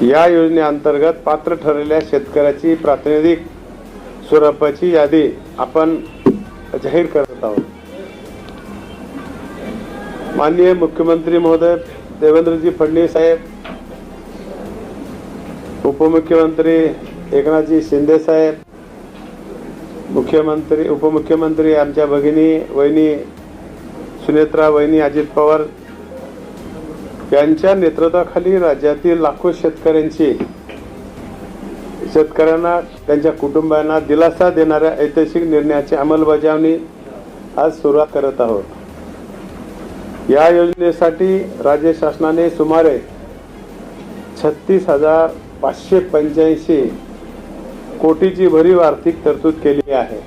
या योजनेअंतर्गत पात्र ठरलेल्या शेतकऱ्याची प्रातिनिधिक स्वरूपाची यादी आपण जाहीर करत आहोत। माननीय मुख्यमंत्री महोदय देवेंद्रजी फडणवीस साहेब, उपमुख्यमंत्री एकनाथजी शिंदे साहेब, मुख्यमंत्री उपमुख्यमंत्री आमच्या भगिनी वहिनी सुनेत्रा वहिनी अजित पवार यांच्या नेतृत्वाखाली राज्यातील लाखो शेतकऱ्यांना त्यांच्या कुटुंबांना दिलासा देणाऱ्या ऐतिहासिक निर्णयाची अंमलबजावणी आज सुरुवात करत आहोत। या योजनेसाठी राज्य शासनाने सुमारे 36,585 कोटीची भरीव आर्थिक तरतूद केली आहे।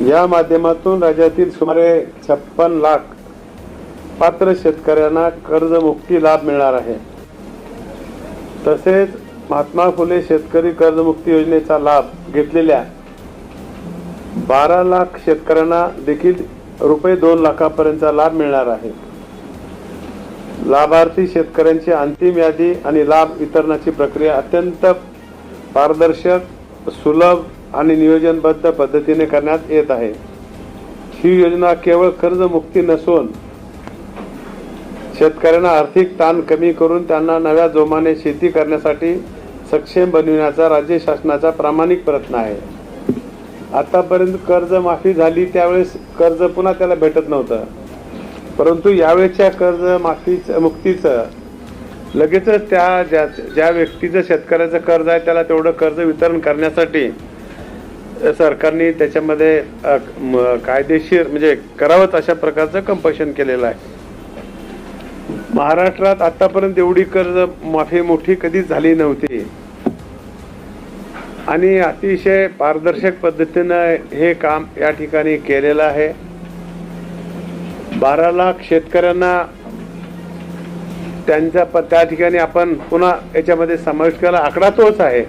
या माध्यमातून राज्यातील सुमारे 56 लाख पात्र शेतकऱ्यांना कर्जमुक्ती लाभ मिळणार आहे। तसेच महात्मा फुले शेतकरी कर्जमुक्ती योजनेचा लाभ घेतलेल्या 12 लाख शेतकऱ्यांना देखील रुपये 2 लाखापर्यंतचा लाभ मिळणार आहे। लाभार्थी शेतकऱ्यांची अंतिम यादी आणि लाभ वितरणाची प्रक्रिया अत्यंत पारदर्शक, सुलभ आणि नियोजनबद्ध पद्धतीने करण्यात येत आहे। ही योजना केवळ कर्जमुक्ती नसून शेतकऱ्यांना आर्थिक ताण कमी करून त्यांना नव्या जोमाने शेती करण्यासाठी सक्षम बनविण्याचा राज्य शासनाचा प्रामाणिक प्रयत्न आहे। आतापर्यंत कर्जमाफी झाली त्यावेळेस कर्ज पुन्हा त्याला भेटत नव्हतं, परंतु यावेळेच्या मुक्तीचं लगेचच त्या ज्या व्यक्तीचं शेतकऱ्याचं कर्ज आहे त्याला तेवढं कर्ज वितरण करण्यासाठी सरकारने त्याच्यामध्ये कायदेशीर म्हणजे करावंच अशा प्रकारचं कंपल्शन केलेलं आहे। महाराष्ट्रात आतापर्यंत एवढी कर्ज माफी मोठी कधीच झाली नव्हती आणि अतिशय पारदर्शक पद्धतीने हे काम या ठिकाणी केलेलं आहे। 12 लाख शेतकऱ्यांना त्या ठिकाणी आपण पुन्हा याच्यामध्ये समावेश केला। आकडा तोच आहे,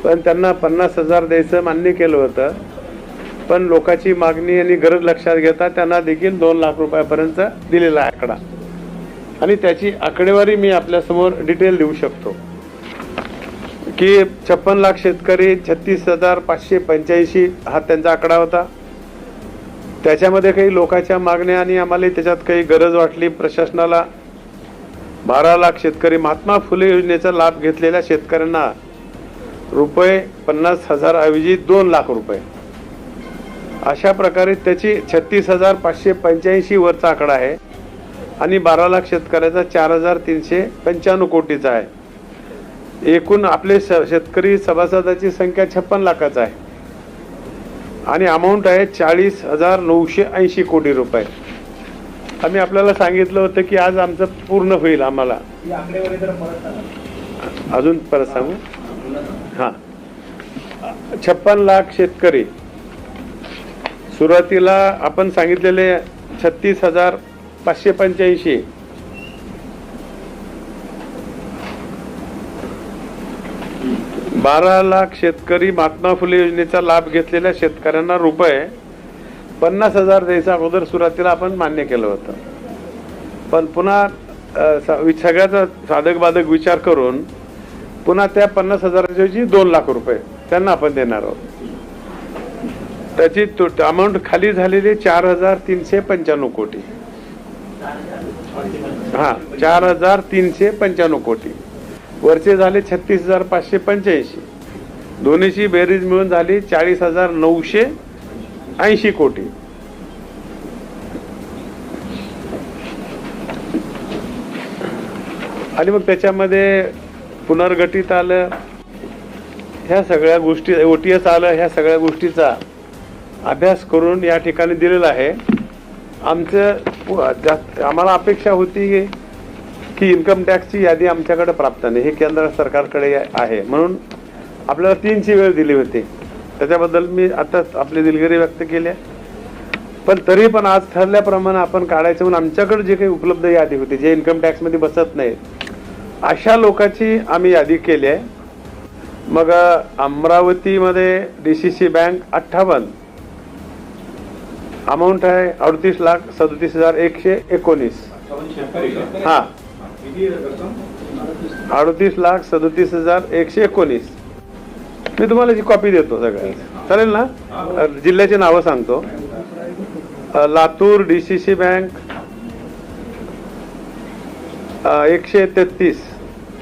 पण त्यांना 50,000 द्यायचं मान्य केलं होतं, पण लोकांची मागणी आणि गरज लक्षात घेता त्यांना देखील 2 लाख रुपयापर्यंत दिलेला आकडा आणि त्याची आकडेवारी मी आपल्यासमोर डिटेल देऊ शकतो की 56 लाख शेतकरी 36,585 हा त्यांचा आकडा होता। त्याच्यामध्ये काही लोकांच्या मागण्या आणि आम्हाला त्याच्यात काही गरज वाटली प्रशासनाला। 12 लाख शेतकरी महात्मा फुले योजनेचा लाभ घेतलेल्या शेतकऱ्यांना रुपये 50,000 ऐवजी 2 लाख रुपये अशा प्रकारे त्याची 36,585 वरचा आकडा आहे आणि 12 लाख शेतकऱ्याचा 4,395 कोटीचा आहे। एकूण आपले शेतकरी सभासदाची संख्या 56 लाखाचा आहे आणि अमाऊंट आहे 40,980 कोटी रुपये। आम्ही आपल्याला सांगितलं होतं की आज आमचं पूर्ण होईल। आम्हाला अजून परत सांगू, हां 56 लाख शेतकरी सुरुवातीला आपण सांगितलेले 36,585 12 लाख शेतकरी महात्मा फुले योजनेचा लाभ घेतलेल्या शेतकऱ्यांना रुपये 50,000 द्यायचा अगोदर सुरुवातीला आपण मान्य केलं होतं, पण पुन्हा सगळ्याचा साधक बाधक विचार करून पुन्हा त्या 50,000ची 2 लाख रुपये त्यांना आपण देणार आहोत। त्याची अमाऊंट खाली झालेली 4,395 कोटी, हा 4,395 कोटी, वरचे झाले 36,585, दोन्हीची बेरीज मिळून झाली 40,980 कोटी। आणि मग त्याच्यामध्ये पुनर्गठित आलं, ह्या सगळ्या गोष्टी OTS आलं, ह्या सगळ्या गोष्टीचा अभ्यास करून या ठिकाणी दिलेला आहे। आम्हाला अपेक्षा होती की इन्कम टॅक्सची यादी आमच्याकडे प्राप्त नाही, हे केंद्र सरकारकडे आहे, म्हणून आपल्याला 3ची वेळ दिली होती। त्याच्याबद्दल मी आता आपली दिलगिरी व्यक्त केली आहे, पण तरी पण आज ठरल्याप्रमाणे आपण काढायचं म्हणून आमच्याकडे जे काही उपलब्ध यादी होती जे इन्कम टॅक्समध्ये बसत नाही अशा लोकांची आम्ही यादी केली आहे। मग अमरावतीमध्ये DCC बँक 58, अमाऊंट आहे 38,37,119, हा 38,37,119. मी तुम्हाला जी कॉपी देतो सगळ्या, चालेल ना? जिल्ह्याची नावं सांगतो. लातूर DCC बँक 133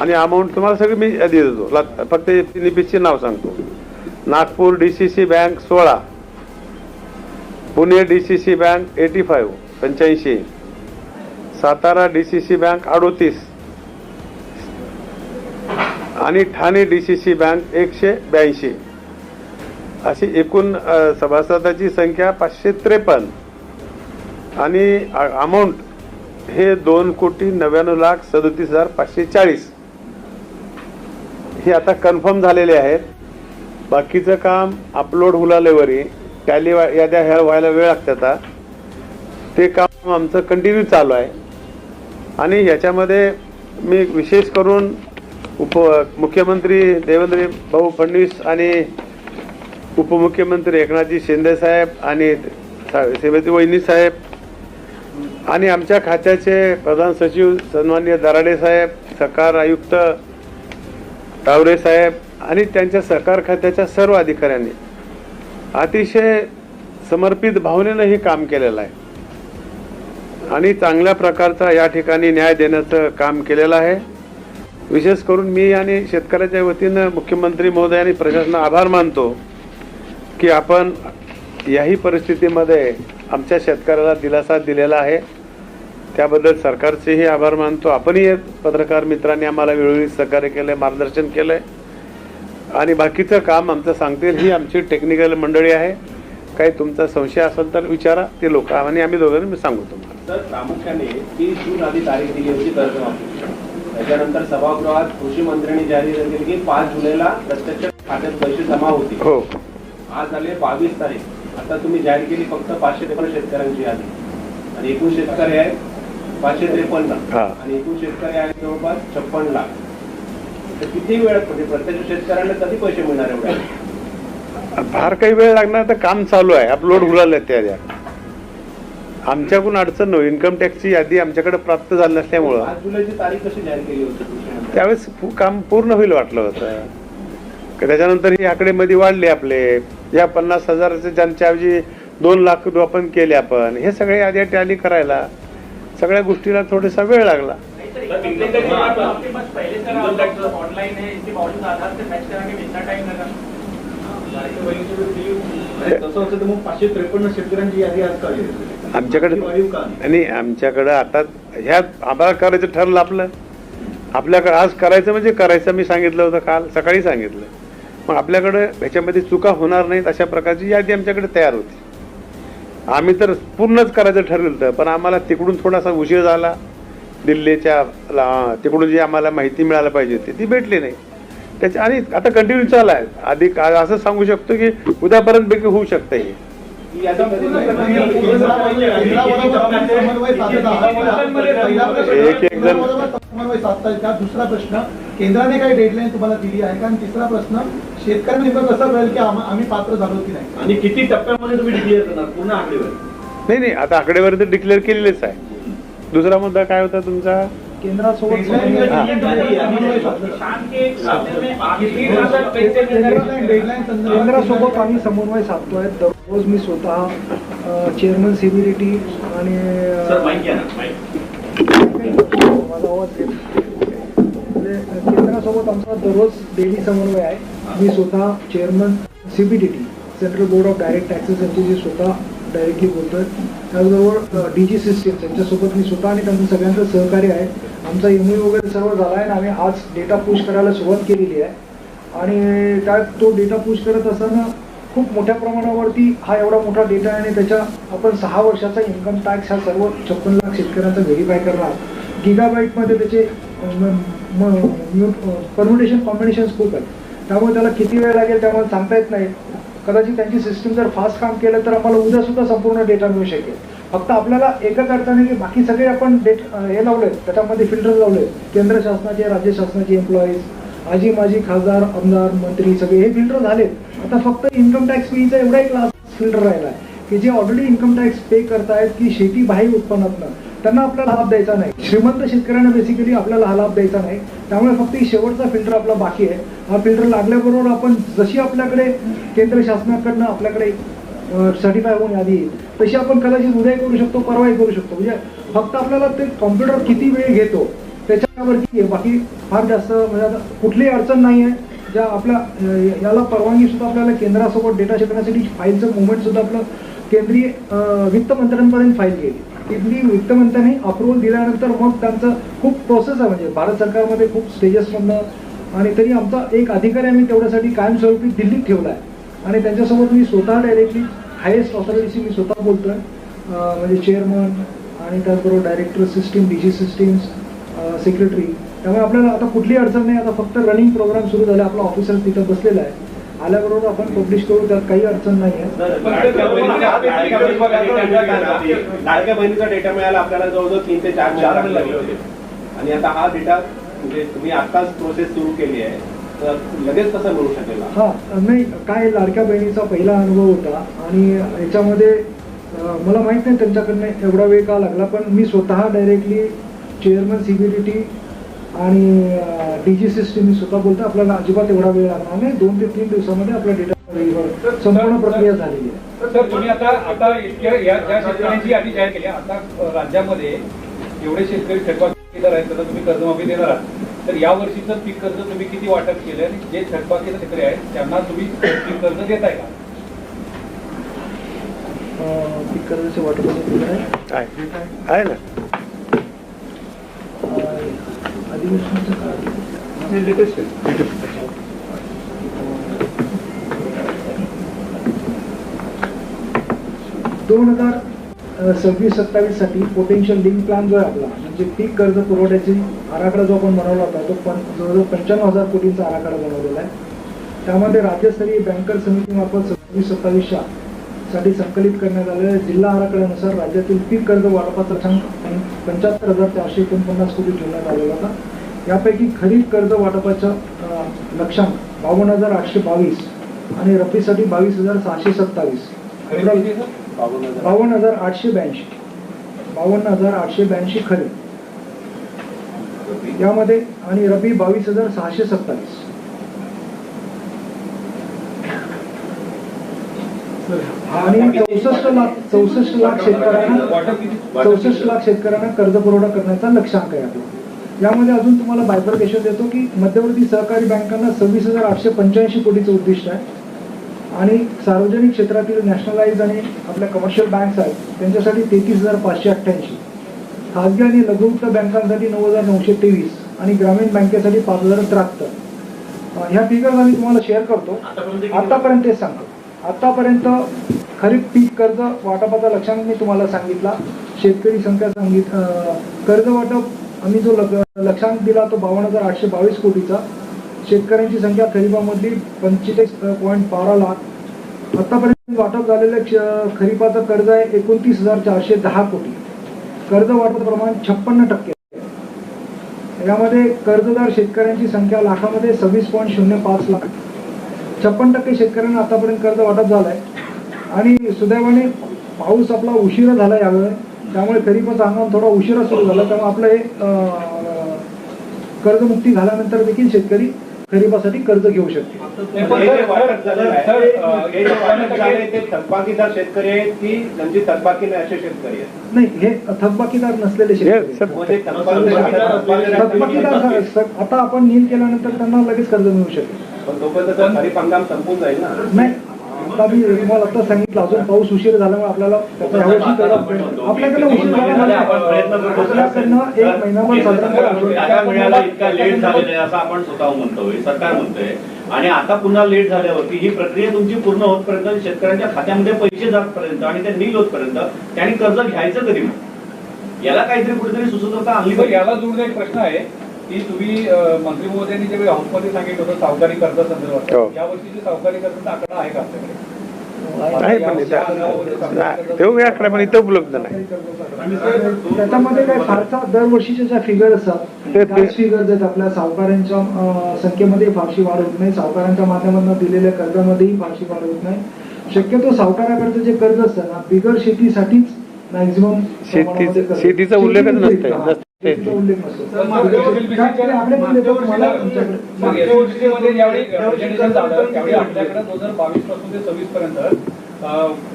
आणि अमाऊंट तुम्हाला सगळी मी आधी देतो. फक्त निपीसचे नाव सांगतो. Nagpur DCC bank 16, Pune DCC bank 85 Satara DCC bank 38 आणि ठाणे DCC बँक 182. अशी एकूण सभासदाची संख्या 553 आणि अमाऊंट हे 2,99,37,540 हे आता कन्फर्म झालेले आहेत. बाकीचं काम अपलोड हुलालेवरी टॅली याद्या ह्या व्हायला वेळ लागतात. ते काम आमचं कंटिन्यू चालू आहे आणि याच्यामध्ये मी विशेष करून मुख्यमंत्री देवेंद्र भाऊ फडणवीस आणि उपमुख्यमंत्री एकनाथजी शिंदे साहेब आणि श्रीमती वहिनी साहेब आणि आमच्या खात्याचे प्रधान सचिव सन्माननीय दराडे साहेब, सहकार आयुक्त तावरे साहेब आणि त्यांच्या सहकार खात्याच्या सर्व अधिकाऱ्यांनी अतिशय समर्पित भावनेनं हे काम केलेलं आहे आणि चांगल्या प्रकारचा या ठिकाणी न्याय देण्याचं काम केलेलं आहे. विशेष करून मी आणि शेतकऱ्याच्या वतीनं मुख्यमंत्री महोदय आणि प्रशासनाचा आभार मानतो की आपण याही परिस्थितीमध्ये आमच्या शेतकऱ्याला दिलासा दिलेला आहे. त्याबद्दल सरकारचेही आभार मानतो. आपणही पत्रकार मित्रांनी आम्हाला वेळोवेळी सहकार्य केलं, मार्गदर्शन केलंय आणि बाकीचं काम आमचं सांगतील. ही आमची टेक्निकल मंडळी आहे. काही तुमचा संशय असेल तर विचारा, ते लोक आणि आम्ही दोघांनी मी सांगू तुम्हाला. सर, प्रामुख्याने 30 जून आधी तारीख दिली होती कर्जमाफीची. त्याच्यानंतर सभागृहात कृषी मंत्र्यांनी जाहीर केली की 5 जुलैला प्रत्यक्ष खात्यात पैसे जमा होतील. हो, आज झाले 22 तारीख. आता तुम्ही जाहीर केली फक्त 553 शेतकऱ्यांची यादी आणि एकूण शेतकरी आहेत 553 आणि एकूण शेतकरी आहेत जवळपास 56 लाख. तर किती वेळ म्हणजे प्रत्यक्ष शेतकऱ्यांना कधी पैसे मिळणार एवढे? फार काही वेळ लागणार. तर काम चालू आहे, अपलोड हुलाले त्या द्या. आमच्याकडून अडचण नाही. इन्कम टॅक्सची यादी आमच्याकडे प्राप्त झाली नसल्यामुळं 5 जुलैची तारीख कशी जाहीर केली होती? त्यावेळेस काम पूर्ण होईल वाटलं होतं. त्याच्यानंतर ही आकडेमध्ये वाढले आपले. या 50,000 ज्यांच्याऐवजी 2 लाख आपण केले आपण. हे सगळे आधी टॅली करायला सगळ्या गोष्टीला थोडासा वेळ लागला. आमच्याकडे आणि आमच्याकडं आता ह्या आम्हाला करायचं ठरलं आपल्याकडे आज करायचं म्हणजे करायचं. मी सांगितलं होतं काल सकाळी सांगितलं. मग आपल्याकडे ह्याच्यामध्ये चुका होणार नाहीत अशा प्रकारची यादी आमच्याकडे तयार होती. आम्ही तर पूर्णच करायचं ठरवलं, पण आम्हाला तिकडून थोडासा उशीर झाला. दिल्लीच्या तिकडून जी आम्हाला माहिती मिळायला पाहिजे होती ती भेटली नाही. त्याच्या आणि आता कंटिन्यू चालू आहे. आधी असं सांगू शकतो की उद्यापर्यंत पैकी होऊ शकतं हे. दुसरा प्रश्न, केंद्राने काही डेडलाईन तुम्हाला दिली आहे का? आणि तिसरा प्रश्न, शेतकऱ्यांना नेमकं कसं कळेल की आम्ही पात्र झालो की नाही आणि किती टप्प्यामध्ये तुम्ही डिक्लेअर करणार पूर्ण आकडेवारी? नाही, आता आकडेवारी तर डिक्लेअर केलेलेच आहे. दुसरा मुद्दा काय होता तुमचा? केंद्रासोबत आम्ही समन्वय साधतोय. दररोज मी स्वतः चेअरमन CBDT आणि माझा आवाज केंद्रासोबत आमचा दररोज डेली समन्वय आहे. मी स्वतः chairman CBDT central board of direct taxes यांच्याशी स्वतः डायरेक्टली बोलतोय. त्याचबरोबर DG सिस्टीम त्यांच्यासोबत मी स्वतः आणि त्यांचं सगळ्यांचं सहकार्य आहे. आमचा MOU वगैरे सर्व झाला आहे आणि आम्ही आज डेटा पुश करायला सुरुवात केलेली आहे. आणि त्यात तो डेटा पुश करत असताना खूप मोठ्या प्रमाणावरती हा एवढा मोठा डेटा आहे आणि त्याच्या आपण 6 वर्षाचा इन्कम टॅक्स हा सर्व 56 लाख शेतकऱ्यांचा व्हेरीफाय करणार. गिगाबाईटमध्ये त्याचे परम्युटेशन कॉम्बिनेशन्स खूप आहेत. त्यामुळे त्याला किती वेळ लागेल त्यामुळे सांगता येत नाही. कदाचित त्यांची सिस्टीम जर फास्ट काम केलं तर आम्हाला उद्या सुद्धा संपूर्ण डेटा मिळू शकेल. फक्त आपल्याला एकच अडचण आहे की बाकी सगळे आपण हे लावलेत, त्याच्यामध्ये फिल्टर लावले. केंद्र शासनाचे, राज्य शासनाचे एम्प्लॉईज, आजी माजी खासदार, आमदार, मंत्री सगळे हे फिल्टर झालेत. आता फक्त इन्कम टॅक्स फीचा एवढा एक लास्ट फिल्टर राहिला आहे की जे ऑलरेडी इन्कम टॅक्स पे करतायत की शेती बाह्य उत्पन्नातनं. त्यांना आपल्याला लाभ द्यायचा नाही. श्रीमंत शेतकऱ्यांना बेसिकली आपल्याला हा लाभ द्यायचा नाही. त्यामुळे फक्त ही शेवटचा फिल्टर आपला बाकी आहे. हा फिल्टर लागल्याबरोबर आपण जशी आपल्याकडे केंद्र शासनाकडनं आपल्याकडे सर्टिफाय होऊन यादी येईल तशी आपण कदाचित उद्या करू शकतो, परवाही करू शकतो. म्हणजे फक्त आपल्याला ते कॉम्प्युटर किती वेळ घेतो त्याच्यावरती आहे. बाकी फार जास्त म्हणजे आता कुठलीही अडचण नाही आहे. ज्या आपल्या याला परवानगी सुद्धा आपल्याला केंद्रासोबत डेटा शेअरसाठी फाईलचं मुवमेंट सुद्धा आपलं केंद्रीय वित्त मंत्र्यांपर्यंत फाईल गेली. केंद्रीय वित्त मंत्र्यांनी अप्रुव्हल दिल्यानंतर मग त्यांचं खूप प्रोसेस आहे. म्हणजे भारत सरकारमध्ये खूप स्टेजेसमधनं आणि तरी आमचा एक अधिकारी आम्ही तेवढ्यासाठी कायमस्वरूपी दिल्लीत ठेवला आहे आणि त्यांच्यासोबत मी स्वतः डायरेक्टली हायेस्ट ऑथॉरिटीशी मी स्वतः बोलतोय. म्हणजे चेअरमन आणि त्याचबरोबर डायरेक्टर सिस्टीम, डीजी सिस्टीम्स, सेक्रेटरी. त्यामुळे आपल्याला आता कुठली अडचण नाही. आता फक्त रनिंग प्रोग्राम सुरू झाला. आपला ऑफिसर तिथं बसलेला आहे. आल्याबरोबर आपण पब्लिश करू, त्यात काही अडचण नाही आहे. लाडक्या बहिणीचा डेटा मिळायला आपल्याला जवळजवळ 3 ते 4 महिने लागले होते आणि आता हा डेटा म्हणजे तुम्ही आताच प्रोसेस सुरू केली आहे तर लगेच कसं मिळू शकेल? हा नाही, काय लाडक्या बहिणीचा पहिला अनुभव होता आणि याच्यामध्ये मला माहित नाही त्यांच्याकडनं एवढा वेळ का लागला, पण मी स्वतः डायरेक्टली चेअरमन CBDT आणि DG सिस्टीम मी स्वतः बोलतो. आपल्याला अजिबात एवढा वेळ लागणार नाही. 2 ते 3 दिवसामध्ये आपला डेटा संपूर्ण प्रक्रिया झालेली आहे. सर तुम्ही आता इतक्या ज्या शेतकऱ्यांची यादी जाहीर केली, आता राज्यामध्ये एवढे शेतकरी थकबाकीदार आहेत त्यांना तुम्ही कर्जमाफी देणार आहात, तर या वर्षीचं पीक कर्ज तुम्ही किती वाटप केलं आणि जे थकबाकीदार शेतकरी आहेत त्यांना तुम्ही पीक कर्ज देताय का? पीक कर्जाचे वाटप आहे ना. अधिवेशनाचं काळ लेटेस्ट 2026-27 साठी पोटेन्शियल लिंक प्लॅन जो आहे आपला, म्हणजे पीक कर्ज पुरवठ्याची आराखडा जो आपण बनवला होता तो जवळजवळ 95,000 कोटींचा आराखडा बनवलेला आहे. त्यामध्ये राज्यस्तरीय बँकर समितीमार्फत 26-27 साठी संकलित करण्यात आलेल्या जिल्हा आराखड्यानुसार राज्यातील पीक कर्ज वाटपाचा लक्ष्यांक 75,449 कोटी ठेवण्यात आलेला होता. यापैकी खरीप कर्ज वाटपाचा लक्ष्यांक 52,822 आणि रब्बीसाठी 22,627, 52,882 खरीप यामध्ये आणि रब्बी 22,627. आणि 64 लाख शेतकऱ्यांना कर्ज पुरवठा करण्याचा लक्ष्यांक आहे आपला. यामध्ये अजून तुम्हाला बायफर्केशन देतो की मध्यवर्ती सहकारी बँकांना 26,885 कोटीचं उद्दिष्ट आहे आणि सार्वजनिक क्षेत्रातील नॅशनलाइज आणि आपल्या कमर्शियल बँक्स आहेत त्यांच्यासाठी 33,588, खाजगी आणि लघुवित्त बँकांसाठी 9,923 आणि ग्रामीण बँकेसाठी 5,073. ह्या फिगर्स आम्ही तुम्हाला शेअर करतो. आतापर्यंत तेच सांगतो. आतापर्यंत खरीप पीक कर्ज वाटपाचा लक्ष्यांक मी तुम्हाला सांगितला, शेतकरी संख्या कर्ज वाटप आम्ही जो लक्ष्यांक दिला तो 52,822 कोटीचा. शेतकऱ्यांची संख्या खरीपामधली 45.12 लाख. आतापर्यंत वाटप झालेलं खरीपाचं कर्ज आहे 29,410 कोटी. कर्ज वाटप प्रमाण 56%. यामध्ये कर्जदार शेतकऱ्यांची संख्या लाखामध्ये 26.05 लाख. 56% शेतकऱ्यांना आतापर्यंत कर्ज वाटप झालंय आणि सुदैवाने पाऊस आपला उशिरा झाला यावेळी, त्यामुळे खरीपाचा हंगाम थोडा उशिरा सुरू झाला. त्यामुळे आपलं हे कर्जमुक्ती झाल्यानंतर देखील शेतकरी खरीपासाठी कर्ज घेऊ शकते. थकबाकीदार शेतकरी आहेत की त्यांची थकबाकी नाही असे शेतकरी आहेत? नाही, हे थकबाकीदार नसलेले शेतकरी. थकबाकीदार आता आपण नील केल्यानंतर त्यांना लगेच कर्ज मिळू शकेल. पण तोपर्यंत खरीप हंगाम संपून जाईल ना? नाही, आता मी तुम्हाला आता सांगितलं अजून पाऊस उशीर झाल्यामुळे आपल्याला आपल्याकडे उशीर झाला आपल्याकडनं 1 महिनाभर मिळाला इतका लेट झालेला आहे असं आपण स्वतः म्हणतोय, सरकार म्हणतोय. आणि आता पुन्हा लेट झाल्यावरती ही प्रक्रिया तुमची पूर्ण होतपर्यंत, शेतकऱ्यांच्या खात्यामध्ये पैसे जातपर्यंत आणि ते नील होतपर्यंत त्यांनी कर्ज घ्यायचं कधी? याला काहीतरी कुठेतरी सुसूत्रता आणली पाहिजे. याला जोडून एक प्रश्न आहे की तुम्ही मंत्री महोदयांनी ज्यावेळी हाऊसमध्ये सांगितलं होतं सावकारी कर्जासंदर्भात, या वर्षीची सावकारी कर्जाचा आकडा आहे का आपल्याकडे? पण इथं उपलब्ध नाही. त्याच्यामध्ये काय फारसा दरवर्षीच्या ज्या फिगर असतात त्याच फिगर्स आहेत. आपल्या सावकारांच्या संख्येमध्ये फारशी वाढ होत नाही. सावकारांच्या माध्यमातून दिलेल्या कर्जामध्येही फारशी वाढ होत नाही. शक्यतो सावकाराकडचं जे कर्ज असतं ना बिगर शेतीसाठीच मॅक्झिमम शेतीचा उल्लेखच नसते. उल्लेख नसतो. तर मागच्या वर्षीमध्ये ज्यावेळी प्रेझेंटेशन झालं त्यावेळी आपल्याकडे 2022 पासून ते 26 पर्यंत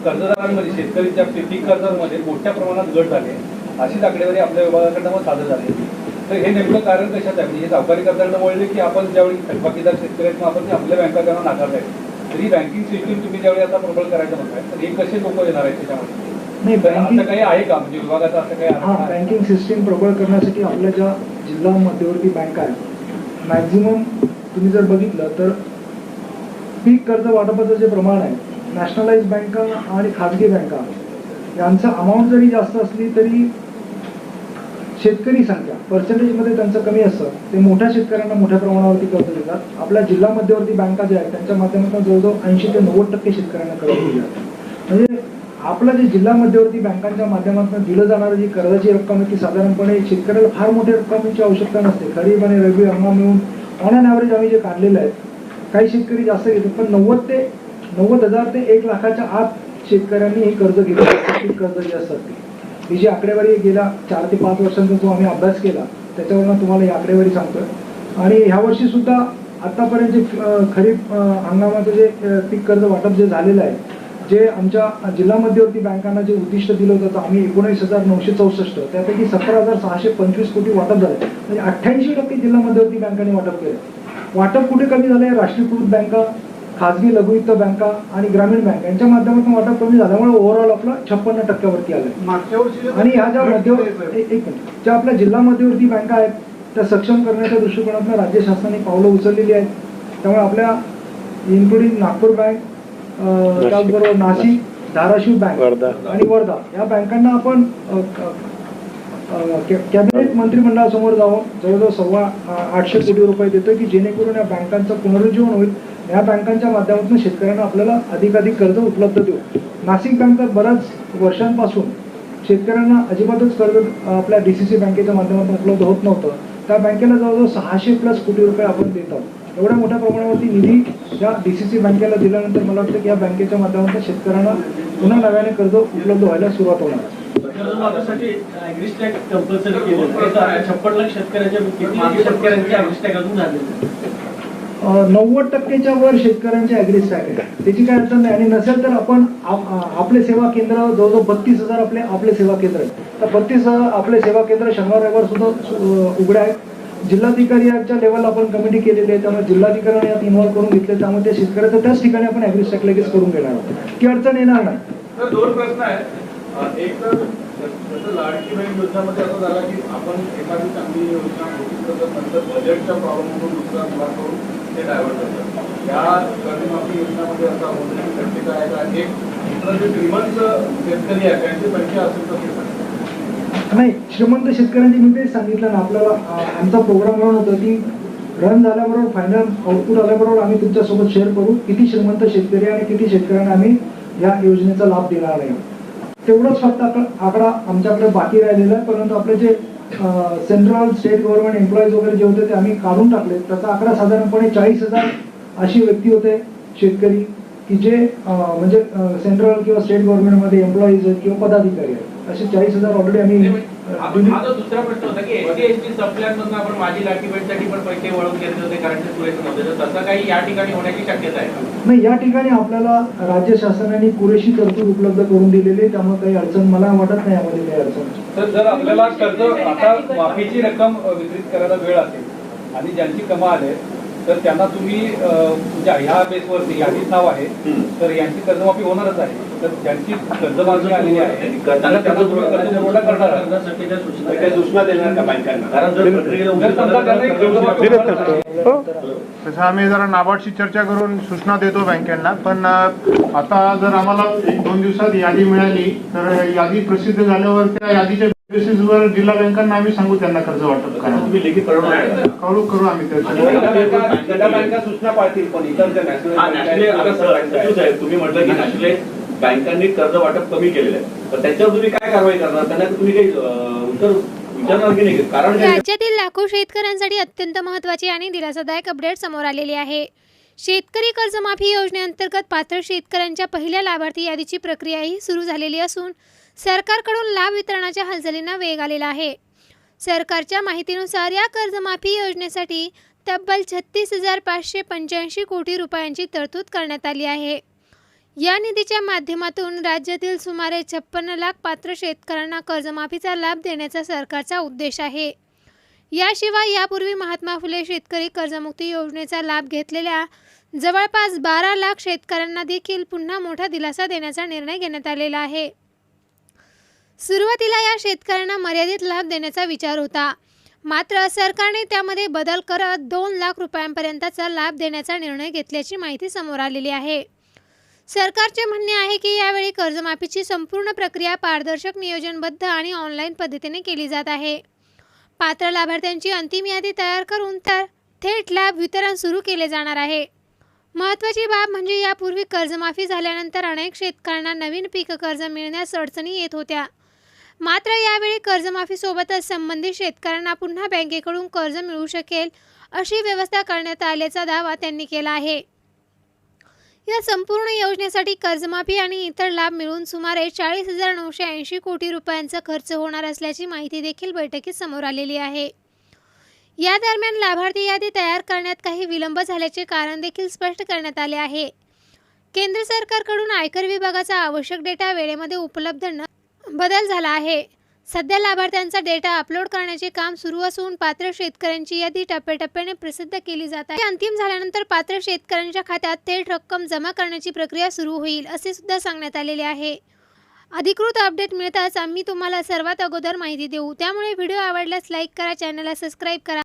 कर्जदारांमध्ये शेतकऱ्यांच्या पीक कर्जांमध्ये मोठ्या प्रमाणात घट झाली अशीच आकडेवारी आपल्या विभागाकडनं मग सादर झाली. तर हे नेमकं कारण कशात आहे? म्हणजे सावकारी कर्जांना वळले की आपण ज्यावेळी थकबाकीदार शेतकरी आहेत आपण आपल्या बँका त्यांना नाकारत आहेत. तर ही बँकिंग सिस्टीम तुम्ही ज्यावेळी आता प्रबळ करायचं म्हणताय तर हे कसे लोक येणार आहेत त्याच्यामध्ये? नाही, असं काही आहे का म्हणजे विभागाचं असं काही हा, बँकिंग सिस्टीम प्रबळ करण्यासाठी आपल्या ज्या जिल्हा मध्यवर्ती बँका आहेत मॅक्झिमम तुम्ही जर बघितलं तर पीक कर्ज वाटपाचं जे प्रमाण आहे नॅशनलाइज बँका आणि खाजगी बँका यांचं अमाऊंट जरी जास्त असली तरी शेतकरी संख्या पर्सेंटेजमध्ये त्यांचं कमी असतं. ते मोठ्या शेतकऱ्यांना मोठ्या प्रमाणावरती कर्ज देतात. आपल्या जिल्हा मध्यवर्ती बँका ज्या आहेत त्यांच्या माध्यमातून जवळजवळ 80 ते 90% शेतकऱ्यांना कर्ज दिले जातात. म्हणजे आपलं जे जिल्हा मध्यवर्ती बँकांच्या माध्यमातून दिलं जाणारी जी कर्जाची रक्कम आहे ती साधारणपणे शेतकऱ्याला फार मोठ्या रक्कमेची आवश्यकता नसते. खरीप आणि रब्बी हंगाम मिळून ऑन अन ॲव्हरेज आम्ही जे काढलेलं आहे काही शेतकरी जास्त घेतात पण 90,000 ते 1 लाखाच्या आत शेतकऱ्यांनी हे कर्ज घेतलं. पीक कर्ज जे असतात ही जी आकडेवारी गेल्या 4 ते 5 वर्षांचा जो आम्ही अभ्यास केला त्याच्यावरून तुम्हाला ही आकडेवारी सांगतोय. आणि ह्या वर्षी सुद्धा आतापर्यंत जे खरीप हंगामाचं जे पीक कर्ज वाटप जे झालेलं आहे जे आमच्या जिल्हा मध्यवर्ती बँकांना जे उद्दिष्ट दिलं होतं आम्ही 19,964 त्यापैकी 17,625 कोटी वाटप झाले. म्हणजे 88% जिल्हा मध्यवर्ती बँकांनी वाटप केलं. वाटप कुठे कमी झालंय? राष्ट्रीयकृत बँका, खाजगी लघुवित्त बँका आणि ग्रामीण बँक यांच्या माध्यमातून वाटप कमी झाल्यामुळे ओव्हरऑल आपलं 56% आलंय. मागच्या वर्षी आणि ह्या ज्या ज्या आपल्या जिल्हा मध्यवर्ती बँका आहेत त्या सक्षम करण्याच्या दृष्टिकोनातून राज्य शासनाने पावलं उचललेली आहेत. त्यामुळे आपल्या इन्क्लुडिंग नागपूर बँक, त्याचबरोबर नाशिक, धाराशिव बँक आणि वर्धा या बँकांना आपण कॅबिनेट मंत्रिमंडळासमोर जाऊन जवळजवळ 800 कोटी रुपये देतोय की जेणेकरून या बँकांचं पुनरुज्जीवन होईल. या बँकांच्या माध्यमातून शेतकऱ्यांना आपल्याला अधिकाधिक कर्ज उपलब्ध देऊ. नाशिक बँक बऱ्याच वर्षांपासून शेतकऱ्यांना अजिबातच कर्ज आपल्या DCC बँकेच्या माध्यमातून उपलब्ध होत नव्हतं. त्या बँकेला जवळजवळ 600+ कोटी रुपये आपण देत आहोत. एवढ्या मोठ्या प्रमाणावरती निधी या DCC बँकेला दिल्यानंतर मला वाटतं की या बँकेच्या माध्यमातून शेतकऱ्यांना पुन्हा नव्याने कर्ज उपलब्ध व्हायला सुरुवात होणार. कर्जमाफीसाठी ॲग्रिस्टॅग कंपल्सरी केलं. 56 लाख शेतकऱ्यांचे ॲग्रिस्टॅग अजून झाले 90%च्या वर शेतकऱ्यांचे ॲग्रिस्टॅग आहे. त्याची काय अडचण नाही. आणि नसेल तर आपण आपले सेवा केंद्र जवळजवळ 32,000 आपले सेवा केंद्र आहेत. तर 32 आपले सेवा केंद्र शनिवार रविवार सुद्धा उघडे आहेत. जिल्हाधिकाऱ्यांच्या लेवलला आपण कमिटी केलेली आहे त्यामुळे जिल्हाधिकाऱ्यांनी यात इन्व्हॉल्व करून घेतले. त्यामुळे त्या शेतकऱ्याचं त्याच ठिकाणी आपण ॲग्रिस्टॅग लगेच करून घेणार आहोत की अडचण येणार नाही. तर 2 प्रश्न आहेत. एक तर जसं लाडकी बहीण योजनेमध्ये असं झालं की आपण एखादी चांगली योजना घोषित करत नंतर बजेटच्या प्रॉब्लेममधून दुसरा मुलात करून ते डायव्हर्ट करतात. या कर्जमाफी योजनेमध्ये असा होण्याची शक्यता आहे का? एक दुसरं जे श्रीमंत शेतकरी आहे त्यांचे पैसे असेल तर ते नाही, श्रीमंत शेतकऱ्यांची मी तेच सांगितलं ना आपल्याला आमचा प्रोग्राम रन होता की रन झाल्याबरोबर फायनल आउटपुट आल्याबरोबर आम्ही तुमच्यासोबत शेअर करू किती श्रीमंत शेतकरी आणि किती शेतकऱ्यांना आम्ही या योजनेचा लाभ देणार आहे. तेवढंच फक्त आकडा आमच्याकडे बाकी राहिलेला आहे. परंतु आपले जे सेंट्रल स्टेट गव्हर्नमेंट एम्प्लॉईज वगैरे जे होते ते आम्ही काढून टाकले. त्याचा आकडा साधारणपणे 40,000 अशी व्यक्ती होते शेतकरी की जे म्हणजे सेंट्रल किंवा स्टेट गव्हर्नमेंटमध्ये एम्प्लॉईज आहेत किंवा पदाधिकारी आहेत. असे 40,000 ऑलरेडी आम्ही. माझा दुसरा प्रश्न होता की SC/ST सबप्लॅनमधून आपण माझी लाठी बँकसाठी पण पैसे वळवून घेतले होते कारण ते पुरेसे नव्हते. तर तसं काही या ठिकाणी होण्याची शक्यता आहे का? नाही, या ठिकाणी आपल्याला राज्य शासनाने पुरेशी तरतूद उपलब्ध करून दिलेली आहे. त्यामुळे काही अडचण मला वाटत नाही यामध्ये काही अडचण. तर जर आपल्याला कर्ज आता माफीची रक्कम वितरित करायला वेळ असेल आणि ज्यांची कमाल आहे तर त्यांना तुम्ही ह्या बेसवरती यादीत नाव आहे तर यांची कर्जमाफी होणारच आहे. तर ज्यांची कर्जमाफी आलेली आहे त्यांना कर्जपुरवठा करणार आहे. सूचना देणार का बँकांना? कारण जर प्रक्रियेला जर समजा त्यांना एक कर्जमाफी तसं आम्ही जरा नाबार्डशी चर्चा करून सूचना देतो बँकांना. पण आता जर आम्हाला 1-2 दिवसात यादी मिळाली तर यादी प्रसिद्ध झाल्यावर त्या यादीच्या बेसिसवर जिल्हा बँकांना आम्ही सांगू त्यांना कर्ज वाटप करा. तुम्ही लेखी करू आम्ही जिल्हा बँका सूचना पाळतील पण इतर ज्या साहेब तुम्ही म्हटलं की नॅशनलाइज बँकांनी कर्ज वाटप कमी केलेलं आहे तर त्याच्यावर तुम्ही काय कारवाई करणार? त्यांना तुम्ही काही उत्तर विचारणार की नाही? कारण राज्यातील लाखो शेतकऱ्यांसाठी अत्यंत महत्त्वाची आणि दिलासादायक अपडेट समोर आलेली आहे. शेतकरी कर्जमाफी योजनेअंतर्गत पात्र शेतकऱ्यांच्या पहिल्या लाभार्थी यादीची प्रक्रियाही सुरू झालेली असून सरकारकडून लाभ वितरणाच्या हालचालींना वेग आलेला आहे. सरकारच्या माहितीनुसार या कर्जमाफी योजनेसाठी तब्बल 36,585 कोटी रुपयांची तरतूद करण्यात आली आहे. या निधीच्या माध्यमातून राज्यातील सुमारे 56 लाख पात्र शेतकऱ्यांना कर्जमाफीचा लाभ देण्याचा सरकारचा उद्देश आहे. याशिवाय यापूर्वी महात्मा फुले शेतकरी कर्जमुक्ती योजनेचा लाभ घेतलेल्या जवळपास 12 लाख शेतकऱ्यांना देखील पुन्हा मोठा दिलासा देण्याचा निर्णय घेण्यात आलेला आहे. सुरुवातीला या शेतकऱ्यांना मर्यादित लाभ देण्याचा विचार होता, मात्र सरकारने त्यामध्ये बदल करत 2 लाख रुपयांपर्यंतचा लाभ देण्याचा निर्णय घेतल्याची माहिती समोर आलेली आहे. सरकारचे म्हणणे आहे की यावेळी कर्जमाफीची संपूर्ण प्रक्रिया पारदर्शक, नियोजनबद्ध आणि ऑनलाईन पद्धतीने केली जात आहे. पात्र लाभार्थ्यांची अंतिम यादी तयार करून तर थेट लाभ वितरण सुरू केले जाणार आहे. महत्त्वाची बाब म्हणजे यापूर्वी कर्जमाफी झाल्यानंतर अनेक शेतकऱ्यांना नवीन पीक कर्ज मिळण्यास अडचणी येत होत्या, मात्र यावेळी कर्जमाफीसोबतच संबंधित शेतकऱ्यांना पुन्हा बँकेकडून कर्ज मिळू शकेल अशी व्यवस्था करण्यात आल्याचा दावा त्यांनी केला आहे. या संपूर्ण योजनेसाठी कर्जमाफी आणि इतर लाभ मिळून सुमारे 40,980 कोटी रुपयांचा खर्च होणार असल्याची माहिती देखील बैठकीत समोर आलेली आहे. या दरम्यान लाभार्थी यादी तयार करण्यात काही विलंब झाल्याचे कारण देखील स्पष्ट करण्यात आले आहे. केंद्र सरकारकडून आयकर विभागाचा आवश्यक डेटा वेळेमध्ये उपलब्ध न बदल झाला आहे. सध्या लाभार्थ्यांचा डेटा अपलोड करण्याचे काम सुरू असून पात्र शेतकऱ्यांची यादी टप्प्याटप्प्याने प्रसिद्ध केली जात आहे. अंतिम झाल्यानंतर पात्र शेतकऱ्यांच्या खात्यात थेट रक्कम जमा करण्याची प्रक्रिया सुरू होईल असे सुद्धा सांगण्यात आलेले आहे. अधिकृत अपडेट मिळताच आम्ही तुम्हाला सर्वात अगोदर माहिती देऊ. त्यामुळे व्हिडिओ आवडल्यास लाईक करा, चॅनलला सबस्क्राईब करा.